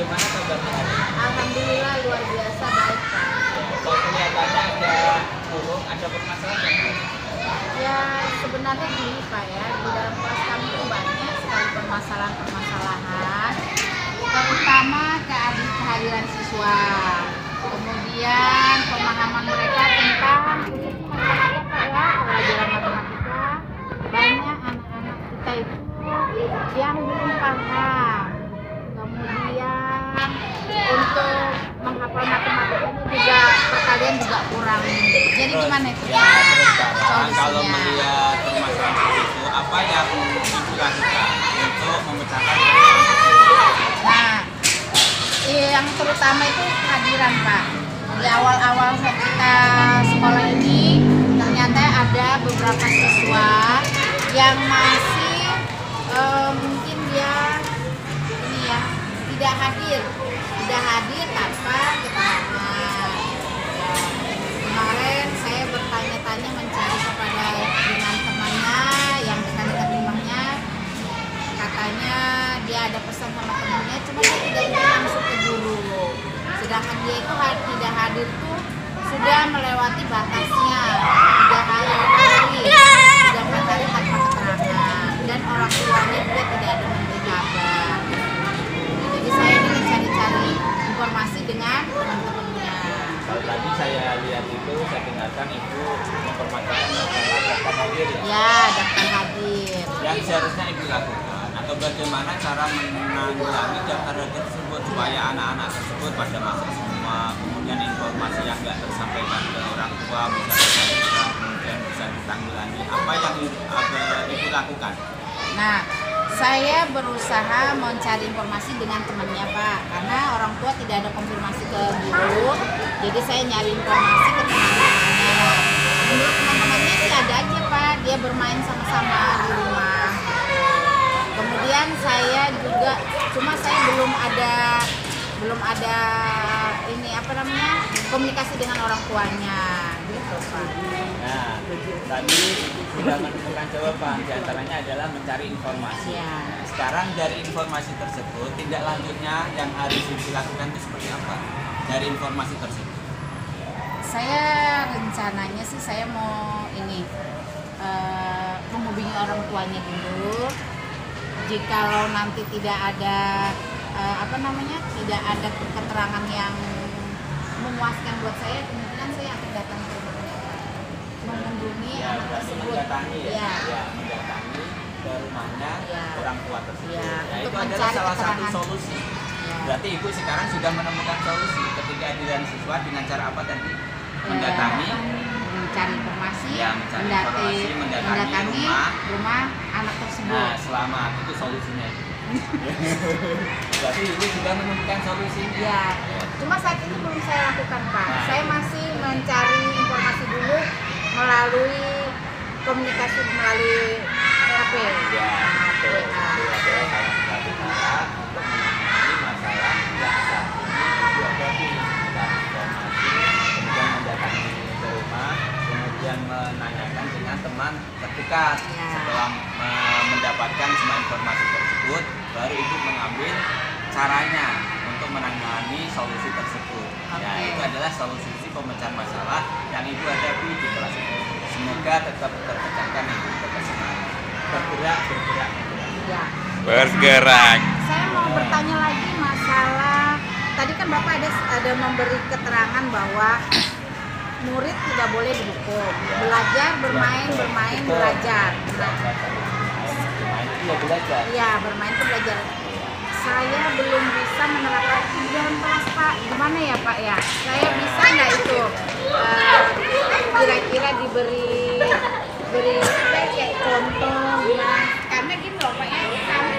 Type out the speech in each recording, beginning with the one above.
bagaimana kabarnya hari ini? Alhamdulillah luar biasa baik Pak. Kalau kelihatannya ada burung, ada permasalahan nggak? Ya sebenarnya gini Pak ya, di dalam kelas kami itu banyak sekali permasalahan-permasalahan, terutama kehadiran siswa, kemudian pemahaman mereka tentang khususnya matematika Pak ya, pelajaran matematika. Banyak anak-anak kita itu yang belum paham. Kemudian untuk menghafal matematika ini juga perkalian juga kurang. Jadi gimana itu? Ya, terus sekarang kalau Solusinya. melihat permasalahan itu, apa yang Ibu lakukan untuk memecahkan permasalahan tersebut? Nah, yang terutama itu kehadiran Pak. Di awal-awal kita sekolah ini ternyata ada beberapa siswa yang masih mungkin dia ini ya tidak hadir tanpa keterangan. Ya, kemarin saya bertanya-tanya mencari kepada dengan temannya yang dekat-dekat rumahnya, katanya dia ada pesan sama temannya, cuma dia tidak bisa langsung ke guru. Sedangkan dia itu tidak hadir tuh sudah melewati batasnya 3 hari, sedangkan tadi tanpa keterangan dan orang tuanya juga tidak ada memberi kabar. Jadi saya ini mencari-cari informasi dengan teman-temannya. Kalau tadi saya lihat itu, saya dengarkan Ibu mempermasalahkan masalah daftar hadir ya? Ya, daftar hadir. Yang seharusnya Ibu lakukan atau bagaimana cara menanggulangi daftar hadir tersebut supaya anak-anak tersebut pada masuk semua, kemudian informasi yang nggak tersampaikan ke orang tua bisa tersampaikan, kemudian bisa ditanggulangi. Apa yang Ibu lakukan? Nah, saya berusaha mencari informasi dengan temannya Pak, karena orang tua tidak ada konfirmasi ke guru, jadi saya nyari informasi ke teman-temannya. Menurut teman-temannya sih ada aja Pak, dia bermain sama-sama di rumah. Kemudian saya juga, cuma saya belum ada ini apa namanya komunikasi dengan orang tuanya, gitu Pak. Nah, tadi Ibu sudah menemukan jawaban, diantaranya adalah mencari informasi. Ya. Sekarang dari informasi tersebut, tindak lanjutnya yang harus Ibu lakukan itu seperti apa? Dari informasi tersebut. Saya rencananya sih saya mau ini menghubungi orang tuanya dulu. Jikalau nanti tidak ada tidak ada keterangan yang memuaskan buat saya, kemungkinan saya akan datang ke rumahnya, mengunjungi Ya, anak berarti tersebut. mendatangi Ya. ya, mendatangi ke rumahnya Ya. orang tua tersebut. Ya, Ya, untuk itu adalah mencari salah satu keterangan. solusi. Ya. Berarti Ibu sekarang sudah menemukan solusi ketika hadiran siswa dengan cara apa tadi? Mendatangi, mencari informasi, Ya, mencari informasi, mendatangi rumah anak tersebut. nah selamat, itu solusinya. Berarti Ibu sudah menemukan solusinya. Ya, cuma saat ini belum saya lakukan Pak. Nah. Saya masih mencari informasi dulu melalui komunikasi melalui HP. Ya, HP. itu adalah salah satu cara untuk menangani masalah yang saat ini Ibu hadapi. Mencari informasi, kemudian mendatangi ke rumah, kemudian menanyakan dengan teman terdekat. Ya. Setelah mendapatkan semua informasi tersebut, baru Ibu mengambil caranya untuk menangani solusi tersebut. Ya, Oke. itu adalah solusi pemecahan masalah yang Ibu hadapi di kelas itu. Semoga tetap terpecahkan Ibu, tetap semangat. Bergerak. Ya. Bergerak. Saya mau bertanya lagi masalah tadi kan Bapak ada memberi keterangan bahwa murid tidak boleh dihukum. Belajar, bermain, belajar. Bermain itu ya belajar. Iya, bermain itu belajar. Saya belum bisa menerapkan di dalam kelas Pak. Gimana ya Pak ya? Saya bisa nggak itu kira-kira diberi apa ya, kayak contoh gimana? Karena gini loh Pak ya, kami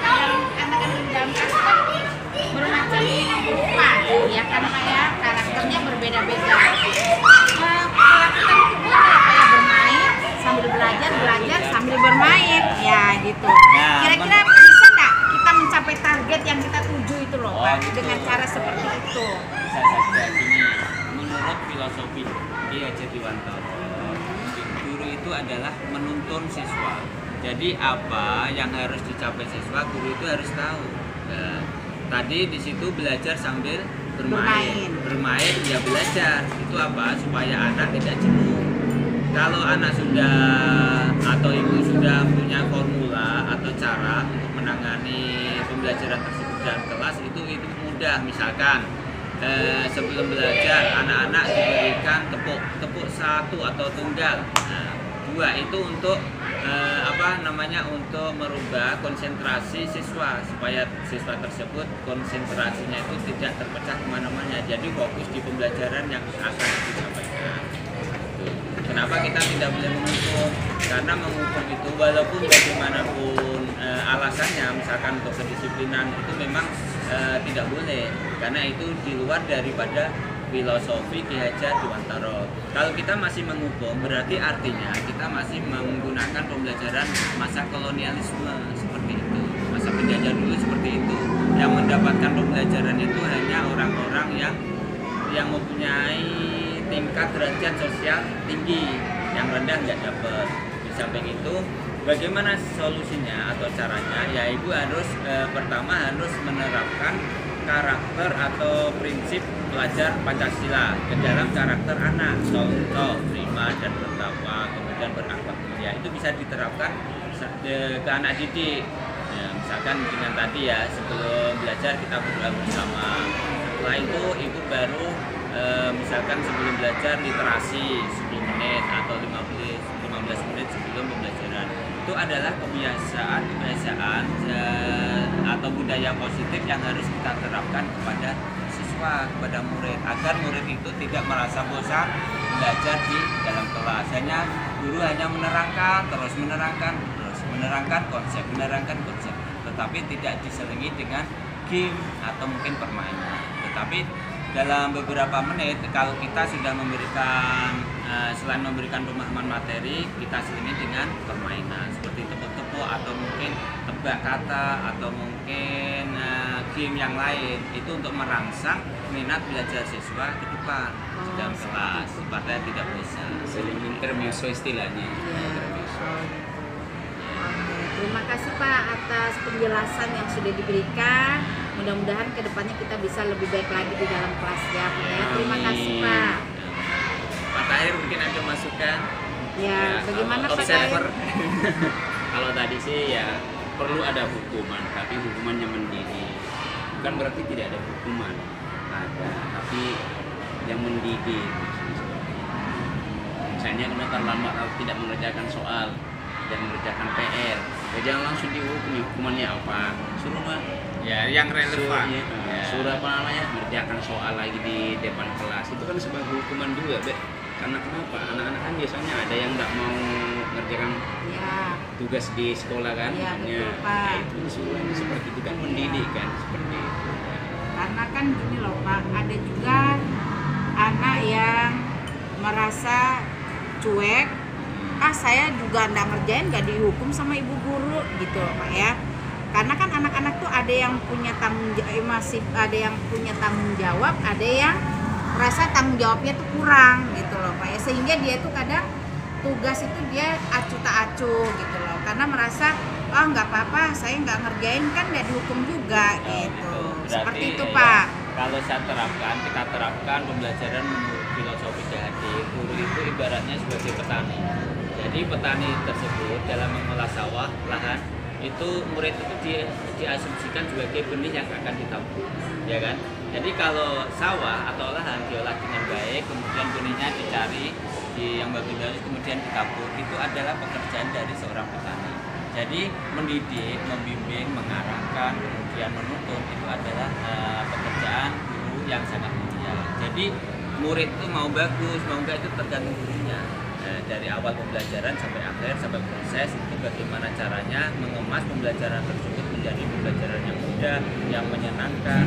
anak-anak di dalam kelas kan bermacam rupa ya kan Pak ya, karakternya berbeda-beda. Perlakukan itu boleh ya Pak ya, bermain sambil belajar sambil bermain ya gitu. Nah, Kira-kira bisa nggak kita mencapai target yang kita tuju itu loh Pak, gitu. dengan cara seperti itu? Bisa saja gini, menurut filosofi Ki Hajar Dewantara, guru itu adalah menuntun siswa. Jadi apa yang harus dicapai siswa, guru itu harus tahu. Nah, tadi di situ belajar sambil bermain ya belajar. Itu apa? Supaya anak tidak jenuh. Kalau anak sudah atau ibu sudah punya formula atau cara untuk menangani pembelajaran tersebut dalam kelas, itu mudah. Misalkan sebelum belajar anak-anak diberikan tepuk satu atau tunggal. Nah, dua itu untuk untuk merubah konsentrasi siswa, supaya siswa tersebut konsentrasinya itu tidak terpecah kemana-mana, jadi fokus di pembelajaran yang akan disampaikan. Kenapa kita tidak boleh menghukum? Karena menghukum itu walaupun bagaimanapun alasannya, misalkan untuk kedisiplinan itu memang tidak boleh, karena itu di luar daripada filosofi Ki Hajar Dewantara. Kalau kita masih menghukum, berarti artinya kita masih menggunakan pembelajaran masa kolonialisme seperti itu, masa penjajah dulu seperti itu. Yang mendapatkan pembelajaran itu hanya orang-orang yang mempunyai tingkat derajat sosial tinggi, yang rendah nggak dapat. Di samping itu, bagaimana solusinya atau caranya? Ya, ibu harus pertama harus menerapkan karakter atau prinsip belajar Pancasila ke dalam karakter anak. Contoh, prima dan bertakwa, kemudian berakhlak mulia, itu bisa diterapkan ke anak didik. Ya, misalkan dengan tadi ya, sebelum belajar kita berdoa bersama. Setelah itu ibu baru misalkan sebelum belajar literasi 10 menit atau 15 menit sebelum pembelajaran. Itu adalah kebiasaan atau budaya positif yang harus kita terapkan kepada siswa, kepada murid, agar murid itu tidak merasa bosan belajar di dalam kelas. Guru hanya menerangkan konsep, tetapi tidak diselingi dengan game atau mungkin permainan. Tetapi dalam beberapa menit, kalau kita sudah memberikan selain memberikan pemahaman materi, kita selingi dengan permainan seperti tepuk-tepuk atau mungkin tebak kata atau mungkin game yang lain, itu untuk merangsang minat belajar siswa ke depan di dalam kelas supaya tidak bosan. Selingi intermezzo istilahnya. Terima kasih Pak atas penjelasan yang sudah diberikan. Mudah-mudahan kedepannya kita bisa lebih baik lagi di dalam kelas ya Pak ya. Terima kasih Pak. Pak Tahir mungkin ada masukan? Ya, bagaimana Pak Tahir? Kalau tadi sih ya perlu ada hukuman, tapi hukuman yang mendidik. Bukan berarti tidak ada hukuman, ada, tapi yang mendidik. Misalnya kalau terlambat atau tidak mengerjakan soal dan mengerjakan PR, ya jangan langsung dihukum. Hukumannya apa? Suruh Ya, yang relevan. Suruh apa namanya? Mengerjakan soal lagi di depan kelas. Itu kan sebagai hukuman juga, Be. Karena kenapa? Anak-anak kan biasanya ada yang nggak mau mengerjakan tugas di sekolah kan? Iya, betul, Pak. Ya, itu suruhnya seperti itu kan, mendidik kan, seperti itu. Karena kan gini loh Pak, ada juga anak yang merasa cuek, saya juga nggak ngerjain, nggak dihukum sama ibu guru gitu loh Pak ya. Karena kan anak-anak tuh ada yang punya ada yang punya tanggung jawab, ada yang merasa tanggung jawabnya tuh kurang gitu loh Pak ya, sehingga dia tuh kadang tugas itu dia acuh tak acuh gitu loh, karena merasa nggak apa-apa, saya nggak ngerjain kan nggak dihukum juga gitu. Berarti, seperti itu Pak. Kalau kita terapkan pembelajaran menurut filosofi Jahadi, guru itu ibaratnya sebagai petani. Jadi petani tersebut dalam mengolah sawah, lahan, itu murid itu diasumsikan sebagai benih yang akan ditabur, ya kan? Jadi kalau sawah atau lahan diolah dengan baik, kemudian benihnya dicari yang bagus-bagus, kemudian ditabur, itu adalah pekerjaan dari seorang petani. Jadi mendidik, membimbing, mengarahkan, kemudian menuntun, itu adalah pekerjaan guru yang sangat mulia. Jadi murid itu mau bagus, mau enggak, itu tergantung gurunya. Dari awal pembelajaran sampai akhir, sampai proses, itu bagaimana caranya mengemas pembelajaran tersebut menjadi pembelajaran yang mudah, yang menyenangkan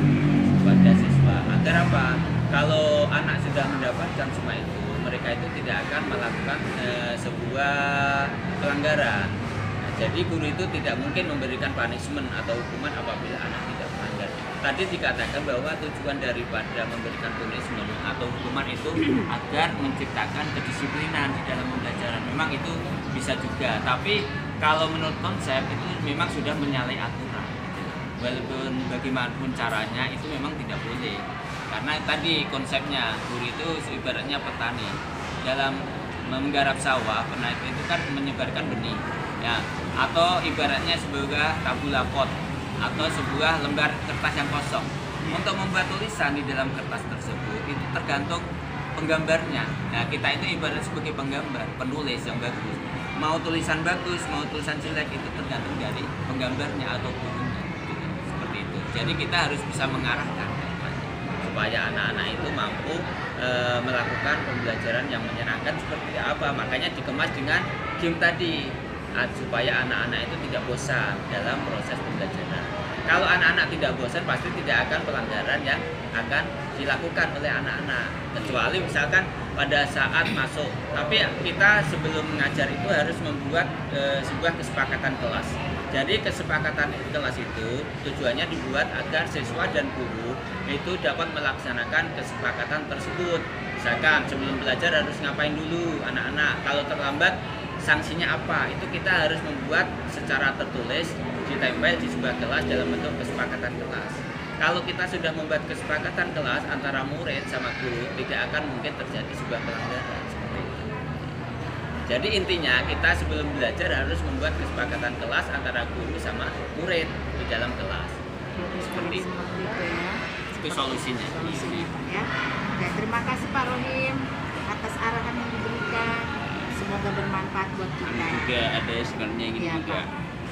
kepada siswa. Agar apa? Kalau anak sudah mendapatkan semua itu, mereka itu tidak akan melakukan sebuah pelanggaran. Jadi guru itu tidak mungkin memberikan punishment atau hukuman apabila anak tidak melanggar. Tadi dikatakan bahwa tujuan daripada memberikan punishment atau hukuman itu agar menciptakan kedisiplinan di dalam pembelajaran. Memang itu bisa juga, tapi kalau menurut konsep itu memang sudah menyalahi aturan. walaupun bagaimanapun caranya itu memang tidak boleh, karena tadi konsepnya guru itu ibaratnya petani dalam menggarap sawah, penait itu kan menyebarkan benih ya, atau ibaratnya sebuah tabula kot atau sebuah lembar kertas yang kosong. Untuk membuat tulisan di dalam kertas tersebut itu tergantung penggambarnya. Nah, kita itu ibarat sebagai penggambar, penulis yang bagus. Mau tulisan bagus, mau tulisan jelek itu tergantung dari penggambarnya atau gurunya. Seperti itu. Jadi kita harus bisa mengarahkan supaya anak-anak itu mampu melakukan pembelajaran yang menyenangkan seperti apa. Makanya dikemas dengan game tadi supaya anak-anak itu tidak bosan dalam proses pembelajaran. Kalau anak-anak tidak bosan, pasti tidak akan pelanggaran yang akan dilakukan oleh anak-anak. Kecuali misalkan pada saat masuk, tapi kita sebelum mengajar itu harus membuat sebuah kesepakatan kelas. Jadi kesepakatan kelas itu tujuannya dibuat agar siswa dan guru itu dapat melaksanakan kesepakatan tersebut. Misalkan sebelum belajar harus ngapain dulu anak-anak, kalau terlambat sanksinya apa, itu kita harus membuat secara tertulis, ditempel di sebuah kelas dalam bentuk kesepakatan kelas. Kalau kita sudah membuat kesepakatan kelas antara murid sama guru, tidak akan mungkin terjadi sebuah pelanggaran seperti itu. Jadi intinya kita sebelum belajar harus membuat kesepakatan kelas antara guru sama murid di dalam kelas. Seperti itu ya. Itu solusinya. Ya. Oke, terima kasih Pak Rohim atas arahan yang diberikan. Semoga bermanfaat buat kita. Juga ada sebenarnya gini Ya, juga. Pak.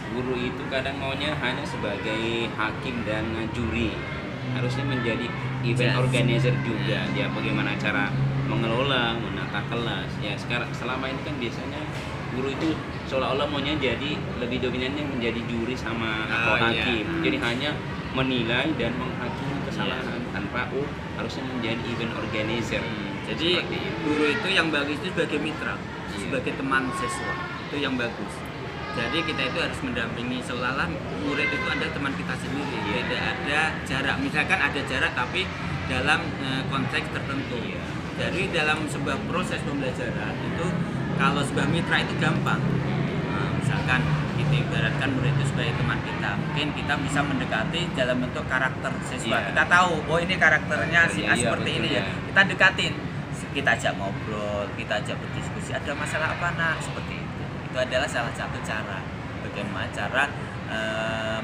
Guru itu kadang maunya hanya sebagai hakim dan juri, harusnya menjadi event Yes. organizer juga. Dia bagaimana cara mengelola, menata kelas. Ya sekarang selama ini kan biasanya guru itu seolah-olah maunya jadi lebih dominannya menjadi juri sama atau Oh, iya. hakim. Jadi hanya menilai dan menghakimi kesalahan tanpa harusnya menjadi event organizer. Jadi Seperti itu. guru itu yang bagus itu sebagai mitra, sebagai teman siswa, itu yang bagus. Jadi kita itu harus mendampingi, seolah-olah murid itu ada teman kita sendiri, tidak ada jarak. Misalkan ada jarak tapi dalam konteks tertentu. Jadi dalam sebuah proses pembelajaran itu kalau sebuah mitra itu gampang. Nah, misalkan kita ibaratkan murid itu sebagai teman kita, mungkin kita bisa mendekati dalam bentuk karakter siswa. Iya. Kita tahu, oh ini karakternya si A Iya, seperti betul, ini ya. ya. Kita dekatin, kita ajak ngobrol, kita ajak berdiskusi. Ada masalah apa nak? Seperti itu. Itu adalah salah satu cara bagaimana cara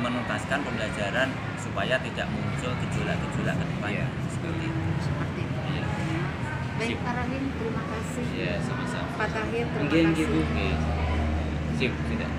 menuntaskan pembelajaran supaya tidak muncul gejolak-gejolak ke depannya. Iya. Seperti itu. Seperti itu. Iya. Baik Pak Rohim, terima kasih. Iya, sama-sama. Pak Tahir, terima Mungkin kasih. gitu. Oke. Sip, tidak.